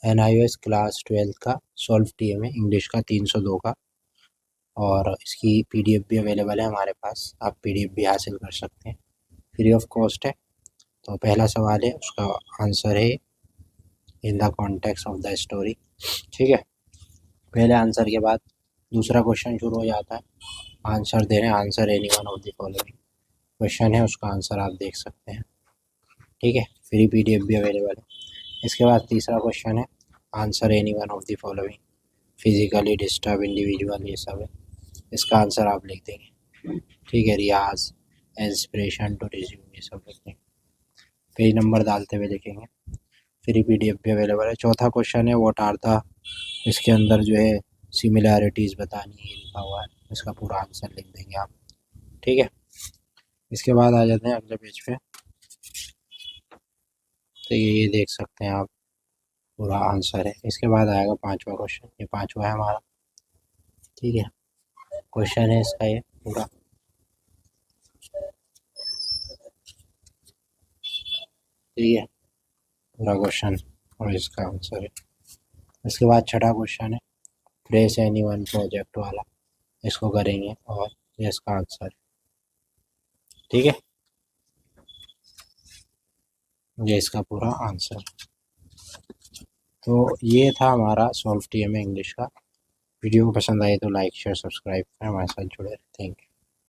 NIOS class 12 का solve TMA English का 302 का, और इसकी PDF भी अवेलेबल है हमारे पास, आप PDF भी हासिल कर सकते हैं, फ्री ऑफ कॉस्ट है। तो पहला सवाल है, उसका आंसर है in the context of the story. ठीक है, पहले आंसर के बाद दूसरा क्वेश्चन शुरू हो जाता है। आंसर दे रहे हैं, answer any one of the following question है, उसका आंसर आप देख सकते हैं। ठीक है, फ्री PDF भी अवेलेबल है। इसके बाद तीसरा क्वेश्चन है, answer any one of the following physically disturb individual, ये सब है, इसका आंसर आप लिख देंगे। ठीक है, रियाज, इंस्पिरेशन टू रिज्यूम, ये सब लिख देंगे, पेज नंबर डालते हुए लिखेंगे। फ्री PDF भी अवेलेबल है। चौथा क्वेश्चन है, व्हाट आर द, इसके अंदर जो है सिमिलैरिटीज़ बतानी है, लिखा हुआ है, इसका पूरा आंसर लिख देंगे आप। ठीक है, इसके बाद आ जाते हैं अगले पेज पे। तो ये देख सकते हैं आप, पूरा आंसर है। इसके बाद आएगा पांचवा क्वेश्चन, ये पांचवा है हमारा। ठीक है, क्वेश्चन है इसका ये पूरा। ठीक है, पूरा क्वेश्चन और इसका आंसर है। इसके बाद छठा क्वेश्चन है, ट्रेस एनी वन प्रोजेक्ट वाला, इसको करेंगे और ये इसका आंसर है। ठीक है, ये इसका पूरा आंसर। तो ये था हमारा सॉल्व TMA इंग्लिश का। वीडियो को पसंद आए तो लाइक शेयर सब्सक्राइब करें, हमारे साथ जुड़े रहें। Thank you.